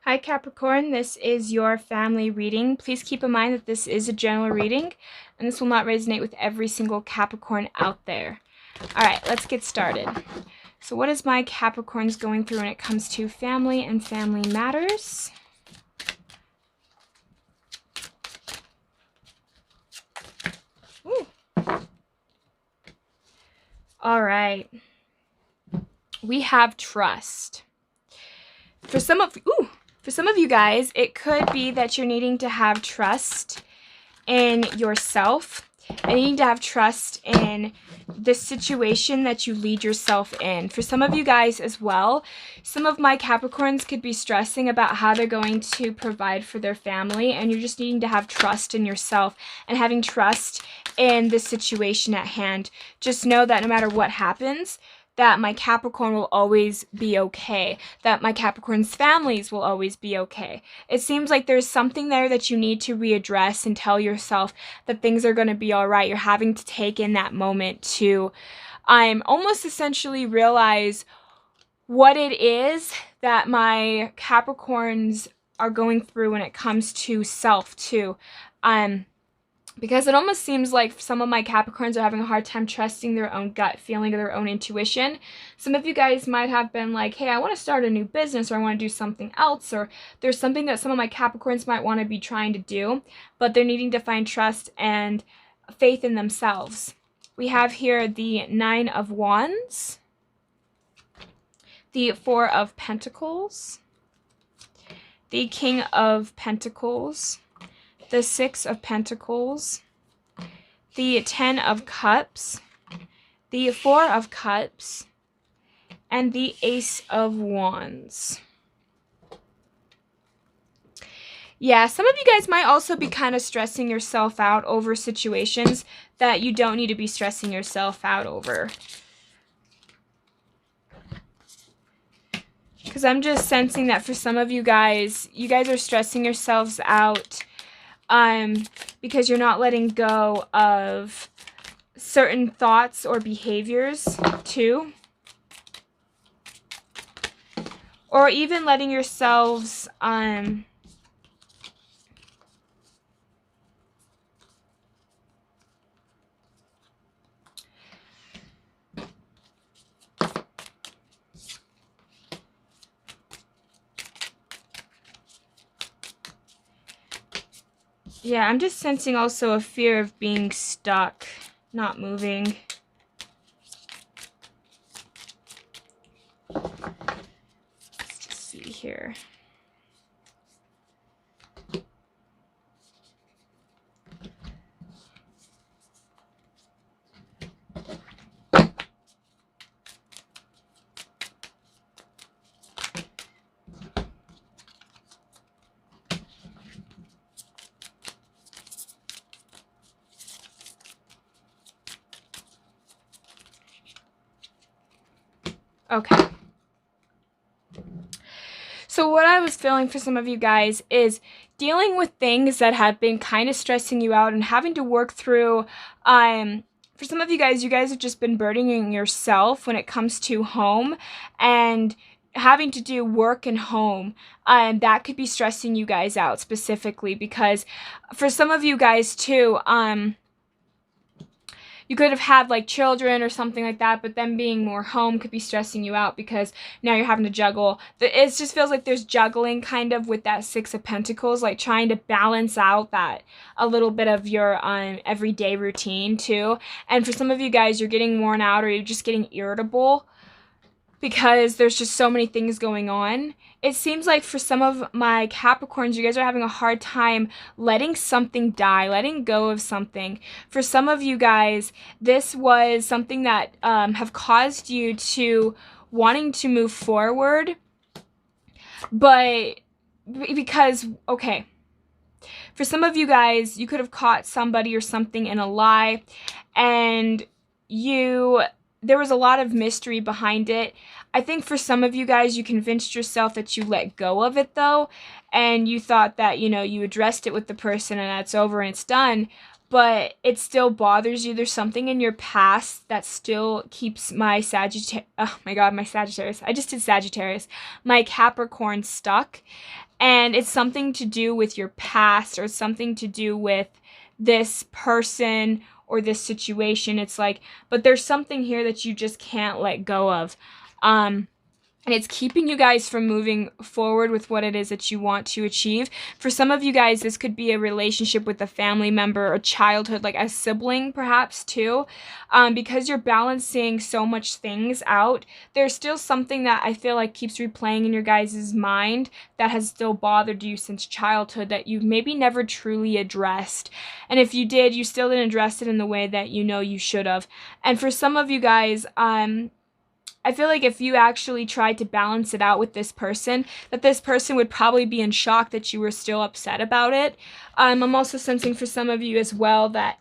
Hi Capricorn, this is your family reading. Please keep in mind that this is a general reading and this will not resonate with every single Capricorn out there. Alright, let's get started. So what is my Capricorns going through when it comes to family and family matters? Ooh. Alright. We have trust. For some of you guys, it could be that you're needing to have trust in yourself and needing to have trust in the situation that you lead yourself in. For some of you guys as well, some of my Capricorns could be stressing about how they're going to provide for their family, and you're just needing to have trust in yourself and having trust in the situation at hand. Just know that no matter what happens, that my Capricorn will always be okay, that my Capricorn's families will always be okay. It seems like there's something there that you need to readdress and tell yourself that things are going to be all right. You're having to take in that moment to almost essentially realize what it is that my Capricorns are going through when it comes to self too. Because it almost seems like some of my Capricorns are having a hard time trusting their own gut feeling or their own intuition. Some of you guys might have been like, hey, I want to start a new business, or I want to do something else, or there's something that some of my Capricorns might want to be trying to do, but they're needing to find trust and faith in themselves. We have here the Nine of Wands, the Four of Pentacles, the King of Pentacles, the Six of Pentacles, the Ten of Cups, the Four of Cups, and the Ace of Wands. Yeah, some of you guys might also be kind of stressing yourself out over situations that you don't need to be stressing yourself out over. Because I'm just sensing that for some of you guys are stressing yourselves out because you're not letting go of certain thoughts or behaviors too. Or even letting yourselves yeah, I'm just sensing also a fear of being stuck, not moving. Let's just see here. Okay. So what I was feeling for some of you guys is dealing with things that have been kind of stressing you out and having to work through, for some of you guys have just been burdening yourself when it comes to home and having to do work and home. That could be stressing you guys out specifically because for some of you guys too, you could have had like children or something like that, but them being more home could be stressing you out because now you're having to juggle. It just feels like there's juggling kind of with that Six of Pentacles, like trying to balance out that a little bit of your everyday routine too. And for some of you guys, you're getting worn out or you're just getting irritable because there's just so many things going on. It seems like for some of my Capricorns, you guys are having a hard time letting something die, letting go of something. For some of you guys, this was something that have caused you to wanting to move forward, but because, okay, for some of you guys, you could have caught somebody or something in a lie, and there was a lot of mystery behind it. I think for some of you guys, you convinced yourself that you let go of it though, and you thought that, you addressed it with the person and that's over and it's done. but it still bothers you. There's something in your past that still keeps my Sagittarius, oh my god, my Sagittarius, I just did Sagittarius, my Capricorn stuck. And it's something to do with your past, or something to do with this person or this situation. It's like, but there's something here that you just can't let go of. And it's keeping you guys from moving forward with what it is that you want to achieve. For some of you guys, this could be a relationship with a family member, or childhood, like a sibling perhaps too. Because you're balancing so much things out, there's still something that I feel like keeps replaying in your guys' mind that has still bothered you since childhood, that you've maybe never truly addressed. And if you did, you still didn't address it in the way that you know you should have. And for some of you guys, I feel like if you actually tried to balance it out with this person, that this person would probably be in shock that you were still upset about it. I'm also sensing for some of you as well that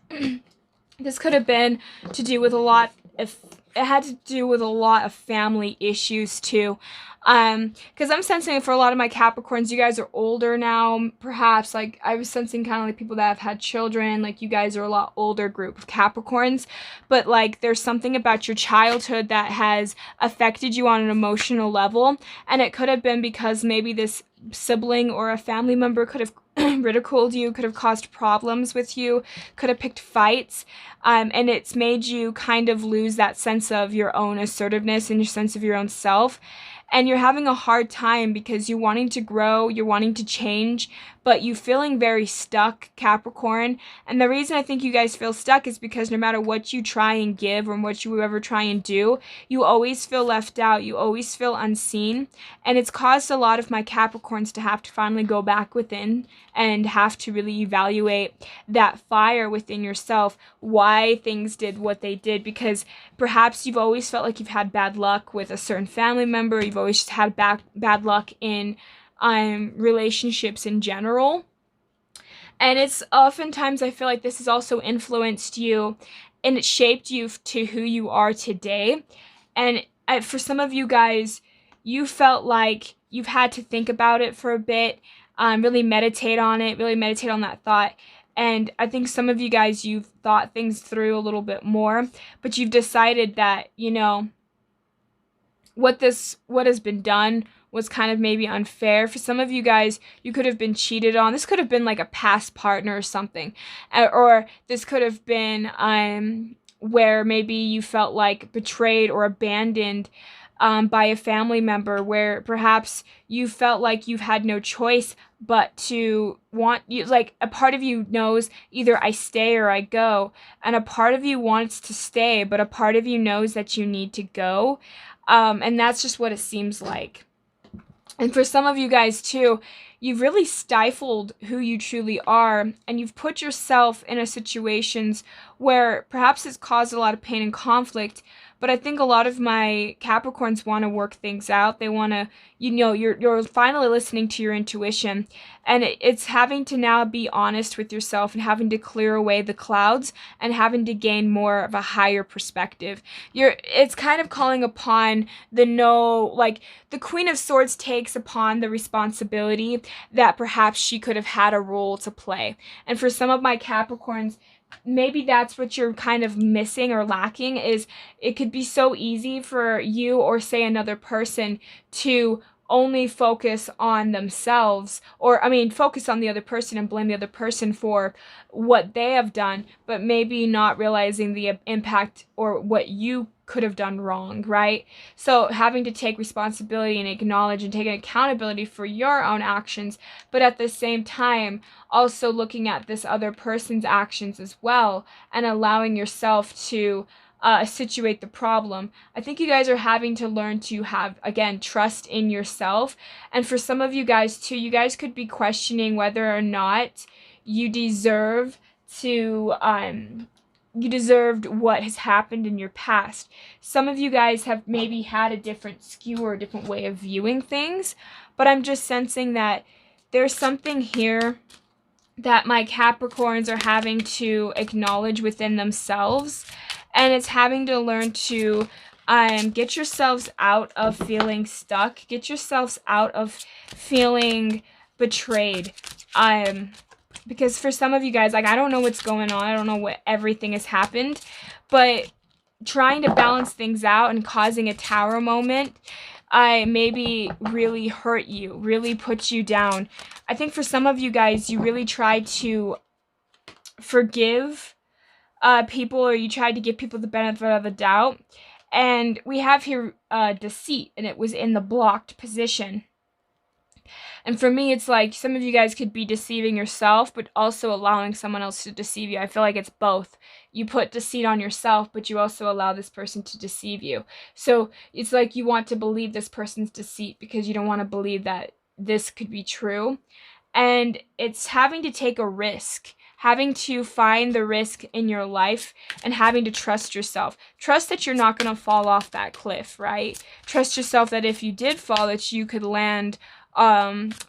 this could have been to do with a lot of, it had to do with a lot of family issues too. Because I'm sensing for a lot of my Capricorns, you guys are older now, perhaps. Like, I was sensing kind of like people that have had children, like you guys are a lot older group of Capricorns, but like there's something about your childhood that has affected you on an emotional level, and it could have been because maybe this sibling or a family member could have ridiculed you, could have caused problems with you, could have picked fights, and it's made you kind of lose that sense of your own assertiveness and your sense of your own self. And you're having a hard time because you're wanting to grow, you're wanting to change, but you're feeling very stuck, Capricorn. And the reason I think you guys feel stuck is because no matter what you try and give or what you ever try and do, you always feel left out, you always feel unseen. And it's caused a lot of my Capricorns to have to finally go back within and have to really evaluate that fire within yourself, why things did what they did, because perhaps you've always felt like you've had bad luck with a certain family member, you've always had bad luck in relationships in general. And it's oftentimes, I feel like this has also influenced you and it shaped you to who you are today. And for some of you guys, you felt like you've had to think about it for a bit, really meditate on it, really meditate on that thought. And I think some of you guys, you've thought things through a little bit more, but you've decided that, you know, what has been done was kind of maybe unfair. For some of you guys, you could have been cheated on. This could have been like a past partner or something. Or this could have been where maybe you felt like betrayed or abandoned by a family member, where perhaps you felt like you've had no choice but to want you, like a part of you knows either I stay or I go, and a part of you wants to stay, but a part of you knows that you need to go. And that's just what it seems like. And for some of you guys too, you've really stifled who you truly are, and you've put yourself in a situations where perhaps it's caused a lot of pain and conflict. But I think a lot of my Capricorns want to work things out. They want to, you know, you're finally listening to your intuition, and it's having to now be honest with yourself and having to clear away the clouds and having to gain more of a higher perspective. It's kind of calling upon like the Queen of Swords takes upon the responsibility that perhaps she could have had a role to play. And for some of my Capricorns, maybe that's what you're kind of missing or lacking, is it could be so easy for you or say another person to only focus on themselves, or focus on the other person and blame the other person for what they have done, but maybe not realizing the impact or what you could have done wrong, right? So having to take responsibility and acknowledge and take accountability for your own actions, but at the same time also looking at this other person's actions as well and allowing yourself to situate the problem. I think you guys are having to learn to have, again, trust in yourself. And for some of you guys too, you guys could be questioning whether or not you deserve to you deserved what has happened in your past. Some of you guys have maybe had a different skew or a different way of viewing things, but I'm just sensing that there's something here that my Capricorns are having to acknowledge within themselves, and it's having to learn to get yourselves out of feeling stuck, get yourselves out of feeling betrayed. Because for some of you guys, like, I don't know what's going on. I don't know what everything has happened. But trying to balance things out and causing a tower moment maybe really hurt you, really put you down. I think for some of you guys, you really tried to forgive people, or you tried to give people the benefit of the doubt. And we have here deceit, and it was in the blocked position. And for me, it's like some of you guys could be deceiving yourself, but also allowing someone else to deceive you. I feel like it's both. You put deceit on yourself, but you also allow this person to deceive you. So it's like you want to believe this person's deceit because you don't want to believe that this could be true. And it's having to take a risk, having to find the risk in your life, and having to trust yourself. Trust that you're not going to fall off that cliff, right? Trust yourself that if you did fall, that you could land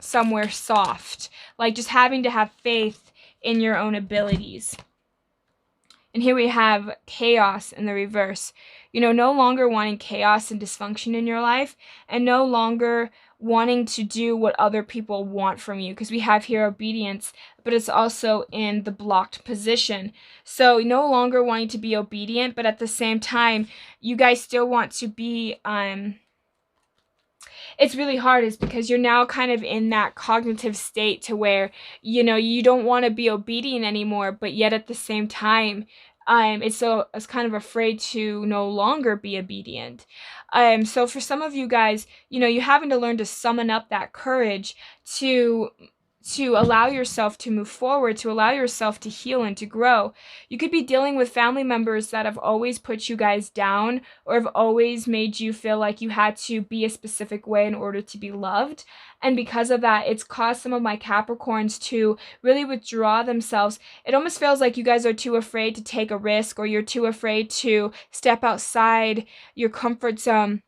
somewhere soft. Like just having to have faith in your own abilities. And here we have chaos in the reverse. You know, no longer wanting chaos and dysfunction in your life, and no longer wanting to do what other people want from you, because we have here obedience, but it's also in the blocked position. So no longer wanting to be obedient, but at the same time, you guys still want to be it's really hard is because you're now kind of in that cognitive state to where, you know, you don't want to be obedient anymore, but yet at the same time, it's kind of afraid to no longer be obedient. So for some of you guys, you know, you're having to learn to summon up that courage to allow yourself to move forward, to allow yourself to heal and to grow. You could be dealing with family members that have always put you guys down, or have always made you feel like you had to be a specific way in order to be loved. And because of that, it's caused some of my Capricorns to really withdraw themselves. It almost feels like you guys are too afraid to take a risk, or you're too afraid to step outside your comfort zone.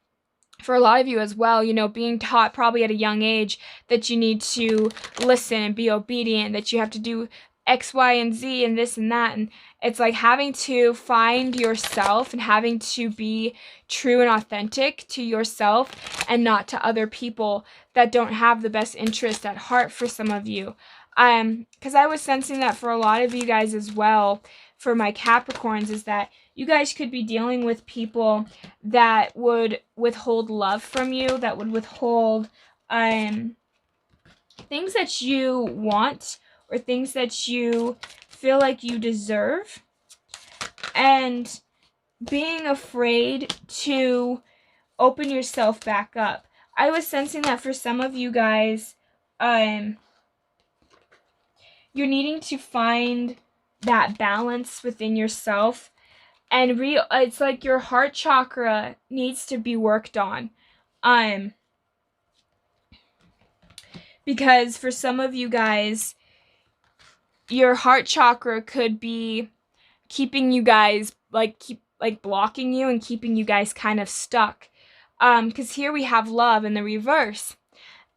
For a lot of you as well, you know, being taught probably at a young age that you need to listen and be obedient, that you have to do X, Y, and Z and this and that. And it's like having to find yourself and having to be true and authentic to yourself and not to other people that don't have the best interest at heart for some of you. Because I was sensing that for a lot of you guys as well, for my Capricorns, is that you guys could be dealing with people that would withhold love from you, that would withhold things that you want, or things that you feel like you deserve, and being afraid to open yourself back up. I was sensing that for some of you guys, you're needing to find that balance within yourself, and it's like your heart chakra needs to be worked on. Because for some of you guys, your heart chakra could be keeping you guys blocking you and keeping you guys kind of stuck. Because here we have love in the reverse,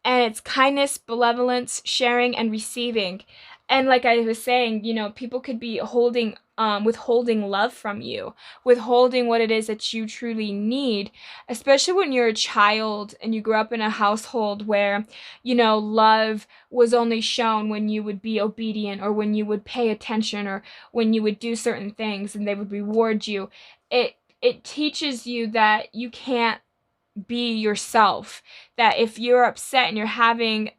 and it's kindness, benevolence, sharing, and receiving. And like I was saying, you know, people could be withholding love from you, withholding what it is that you truly need, especially when you're a child and you grew up in a household where, you know, love was only shown when you would be obedient, or when you would pay attention, or when you would do certain things and they would reward you. It teaches you that you can't be yourself, that if you're upset and you're having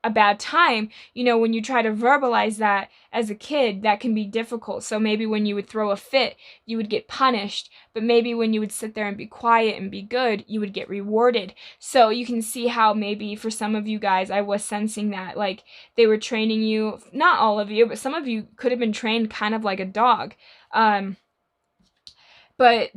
a bad time, you know, when you try to verbalize that as a kid, that can be difficult. So maybe when you would throw a fit, you would get punished, but maybe when you would sit there and be quiet and be good, you would get rewarded. So you can see how maybe for some of you guys, I was sensing that, like, they were training you, not all of you, but some of you could have been trained kind of like a dog. But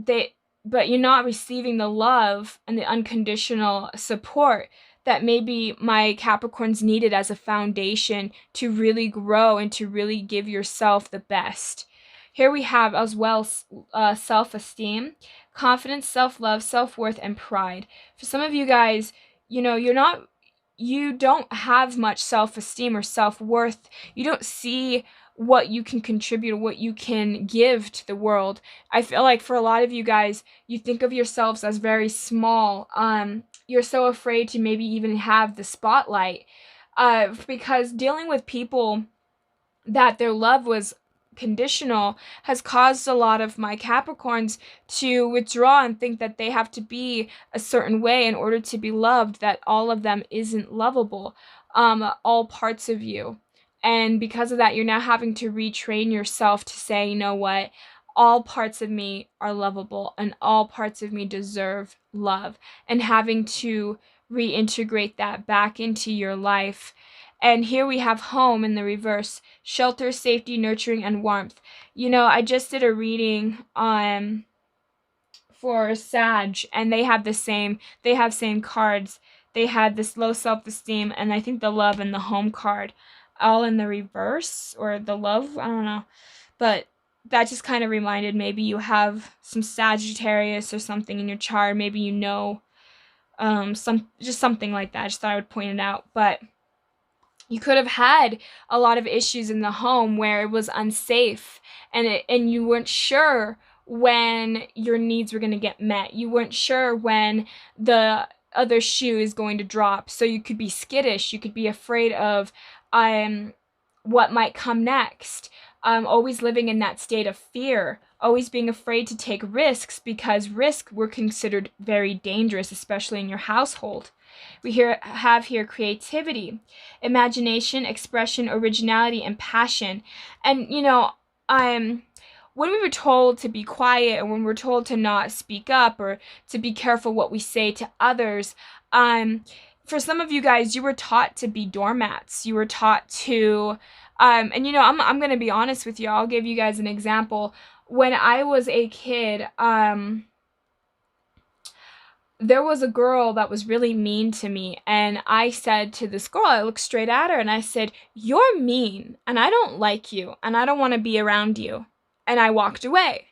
you're not receiving the love and the unconditional support that maybe my Capricorns needed as a foundation to really grow and to really give yourself the best. Here we have as well self-esteem, confidence, self-love, self-worth, and pride. For some of you guys, you know, you don't have much self-esteem or self-worth. You don't see what you can contribute or what you can give to the world. I feel like for a lot of you guys, you think of yourselves as very small. You're so afraid to maybe even have the spotlight. because dealing with people that their love was conditional has caused a lot of my Capricorns to withdraw and think that they have to be a certain way in order to be loved, that all of them isn't lovable, all parts of you. And because of that, you're now having to retrain yourself to say, you know what? All parts of me are lovable and all parts of me deserve love, and having to reintegrate that back into your life. And here we have home in the reverse: shelter, safety, nurturing, and warmth. You know, I just did a reading for Sag, and they have same cards. They had this low self-esteem, and I think the love and the home card all in the reverse, or the love, I don't know. But that just kind of reminded, maybe you have some Sagittarius or something in your chart. Maybe you know something like that. I just thought I would point it out. But you could have had a lot of issues in the home where it was unsafe, and you weren't sure when your needs were going to get met. You weren't sure when the other shoe is going to drop. So you could be skittish. You could be afraid of what might come next. Always living in that state of fear, always being afraid to take risks, because risks were considered very dangerous, especially in your household. We have here creativity, imagination, expression, originality, and passion. And, you know, when we were told to be quiet, and when we're told to not speak up, or to be careful what we say to others, for some of you guys, you were taught to be doormats. You were taught to, and you know, I'm going to be honest with you. I'll give you guys an example. When I was a kid, there was a girl that was really mean to me, and I said to this girl, I looked straight at her and I said, "You're mean, and I don't like you, and I don't want to be around you." And I walked away.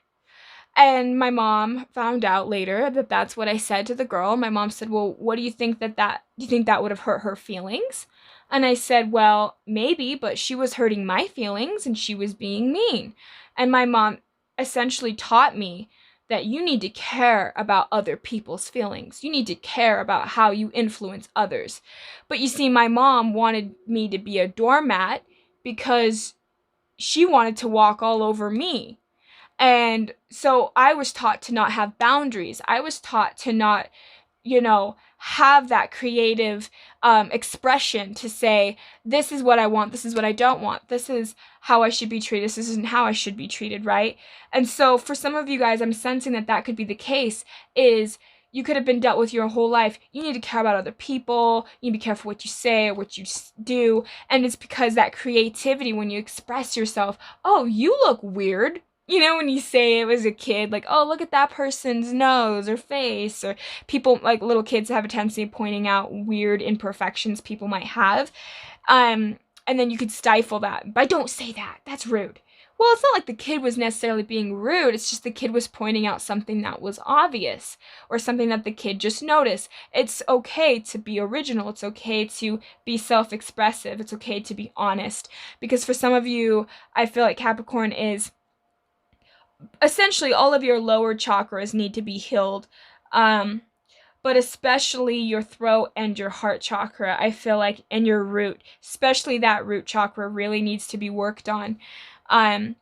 And my mom found out later that that's what I said to the girl. My mom said, "Well, what do you think do you think that would have hurt her feelings?" And I said, "Well, maybe, but she was hurting my feelings and she was being mean." And my mom essentially taught me that you need to care about other people's feelings. You need to care about how you influence others. But you see, my mom wanted me to be a doormat because she wanted to walk all over me. And so I was taught to not have boundaries. I was taught to not, you know, have that creative expression to say, this is what I want, this is what I don't want, this is how I should be treated, this isn't how I should be treated, right? And so for some of you guys, I'm sensing that that could be the case, is you could have been dealt with your whole life. You need to care about other people, you need to be careful what you say or what you do, and it's because that creativity, when you express yourself, oh, you look weird. You know, when you say it as a kid, like, oh, look at that person's nose or face, or people, like little kids have a tendency of pointing out weird imperfections people might have. And then you could stifle that. But don't say that. That's rude. Well, it's not like the kid was necessarily being rude. It's just the kid was pointing out something that was obvious, or something that the kid just noticed. It's okay to be original. It's okay to be self-expressive. It's okay to be honest. Because for some of you, I feel like Capricorn is essentially all of your lower chakras need to be healed, but especially your throat and your heart chakra, I feel like, and your root, especially that root chakra, really needs to be worked on. And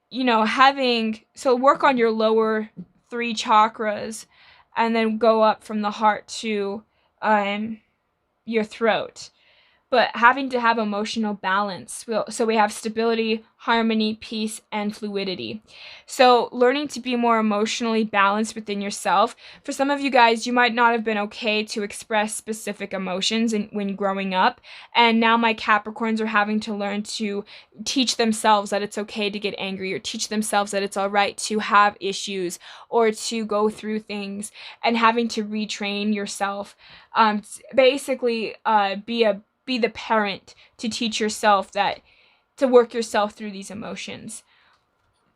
you know, so work on your lower 3 chakras, and then go up from the heart to your throat. But having to have emotional balance. So we have stability, harmony, peace, and fluidity. So learning to be more emotionally balanced within yourself. For some of you guys, you might not have been okay to express specific emotions when growing up. And now my Capricorns are having to learn to teach themselves that it's okay to get angry, or teach themselves that it's all right to have issues or to go through things, and having to retrain yourself. Basically, be the parent to teach yourself that, to work yourself through these emotions,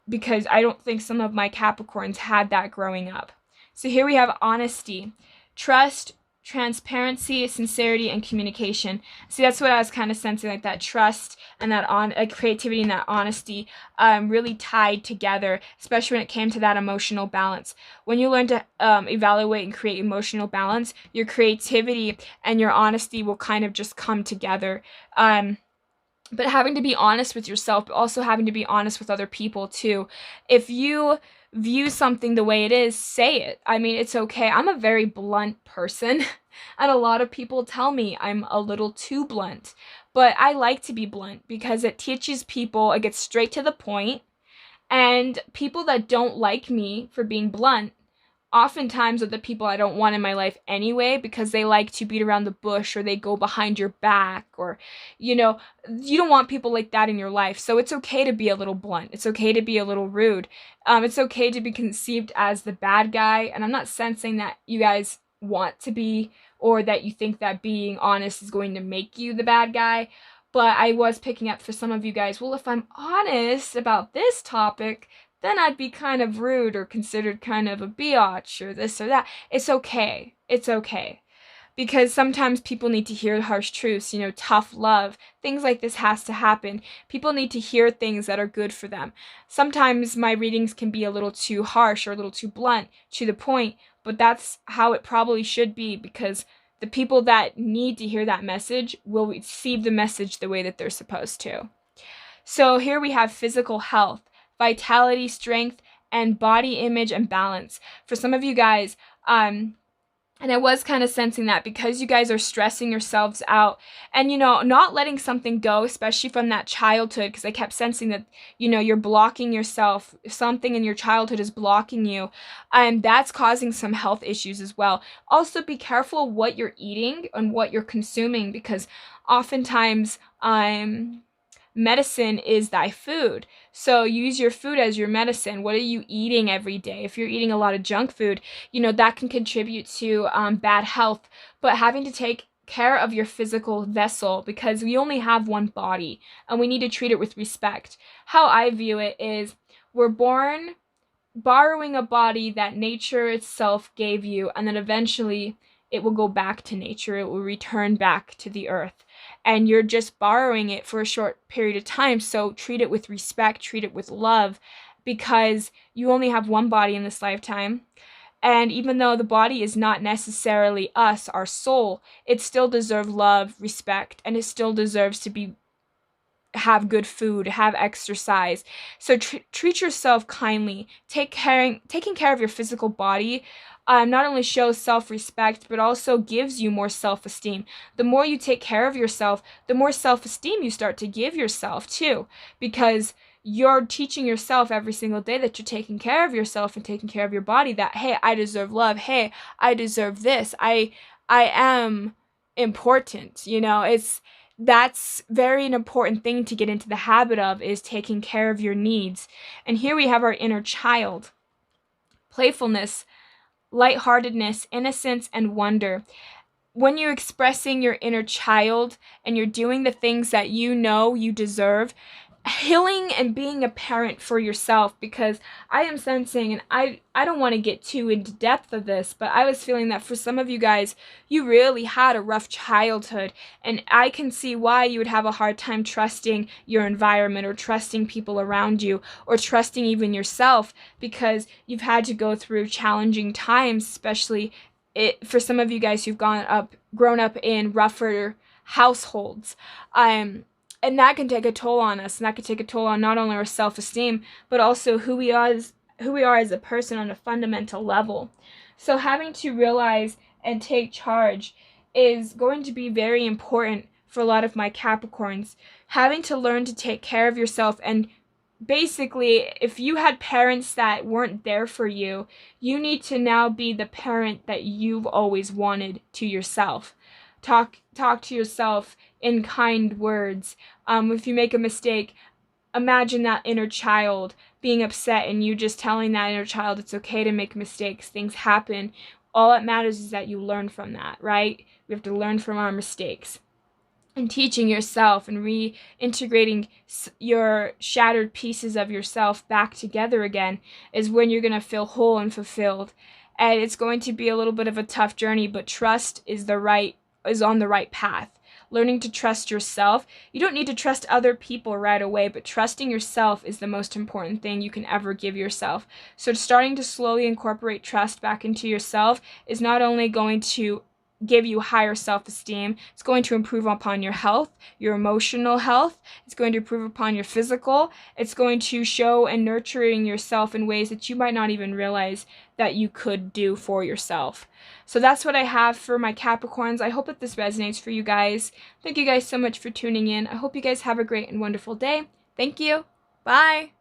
because I don't think some of my Capricorns had that growing up. So here we have honesty, trust, transparency, sincerity, and communication. See, that's what I was kind of sensing, like that trust and that creativity and that honesty really tied together, especially when it came to that emotional balance. When you learn to evaluate and create emotional balance, your creativity and your honesty will kind of just come together. But having to be honest with yourself, but also having to be honest with other people too. If you view something the way it is, say it. I mean, it's okay. I'm a very blunt person, and a lot of people tell me I'm a little too blunt. But I like to be blunt because it teaches people, it gets straight to the point, and people that don't like me for being blunt oftentimes are the people I don't want in my life anyway, because they like to beat around the bush, or they go behind your back, or, you don't want people like that in your life. So it's okay to be a little blunt. It's okay to be a little rude. It's okay to be conceived as the bad guy. And I'm not sensing that you guys want to be, or that you think that being honest is going to make you the bad guy. But I was picking up for some of you guys, well, if I'm honest about this topic, then I'd be kind of rude or considered kind of a biatch or this or that. It's okay. It's okay. Because sometimes people need to hear harsh truths, tough love. Things like this has to happen. People need to hear things that are good for them. Sometimes my readings can be a little too harsh or a little too blunt, to the point, but that's how it probably should be, because the people that need to hear that message will receive the message the way that they're supposed to. So here we have physical health, vitality, strength, and body image and balance. For some of you guys, and I was kind of sensing that because you guys are stressing yourselves out and, not letting something go, especially from that childhood, because I kept sensing that, you're blocking yourself. Something in your childhood is blocking you, and that's causing some health issues as well. Also, be careful what you're eating and what you're consuming, because oftentimes, medicine is thy food. So use your food as your medicine. What are you eating every day? If you're eating a lot of junk food, that can contribute to bad health. But having to take care of your physical vessel, because we only have one body and we need to treat it with respect. How I view it is, we're born borrowing a body that nature itself gave you, and then eventually it will go back to nature. It will return back to the earth. And you're just borrowing it for a short period of time. So treat it with respect, treat it with love, because you only have one body in this lifetime. And even though the body is not necessarily us, our soul, it still deserves love, respect, and it still deserves to have good food, have exercise. So treat yourself kindly. Taking care of your physical body not only shows self-respect, but also gives you more self-esteem. The more you take care of yourself, the more self-esteem you start to give yourself too, because you're teaching yourself every single day that you're taking care of yourself and taking care of your body, that, hey, I deserve love. Hey, I deserve this. I am important. That's very an important thing to get into the habit of, is taking care of your needs. And here we have our inner child. Playfulness, lightheartedness, innocence, and wonder. When you're expressing your inner child and you're doing the things that you deserve, healing and being a parent for yourself, because I am sensing, and I don't want to get too into depth of this, but I was feeling that for some of you guys, you really had a rough childhood, and I can see why you would have a hard time trusting your environment, or trusting people around you, or trusting even yourself, because you've had to go through challenging times, especially for some of you guys who've grown up in rougher households. And that can take a toll on us, and that can take a toll on not only our self-esteem, but also who we are as a person on a fundamental level. So having to realize and take charge is going to be very important for a lot of my Capricorns. Having to learn to take care of yourself, and basically, if you had parents that weren't there for you, you need to now be the parent that you've always wanted to yourself. Talk to yourself in kind words. If you make a mistake, imagine that inner child being upset, and you just telling that inner child it's okay to make mistakes. Things happen. All that matters is that you learn from that, right? We have to learn from our mistakes. And teaching yourself and reintegrating your shattered pieces of yourself back together again is when you're going to feel whole and fulfilled. and it's going to be a little bit of a tough journey, but trust is on the right path. Learning to trust yourself. You don't need to trust other people right away, but trusting yourself is the most important thing you can ever give yourself. So starting to slowly incorporate trust back into yourself is not only going to give you higher self-esteem, it's going to improve upon your health, your emotional health, it's going to improve upon your physical, it's going to show and nurturing yourself in ways that you might not even realize that you could do for yourself. So that's what I have for my Capricorns. I hope that this resonates for you guys. Thank you guys so much for tuning in. I hope you guys have a great and wonderful day. Thank you. Bye.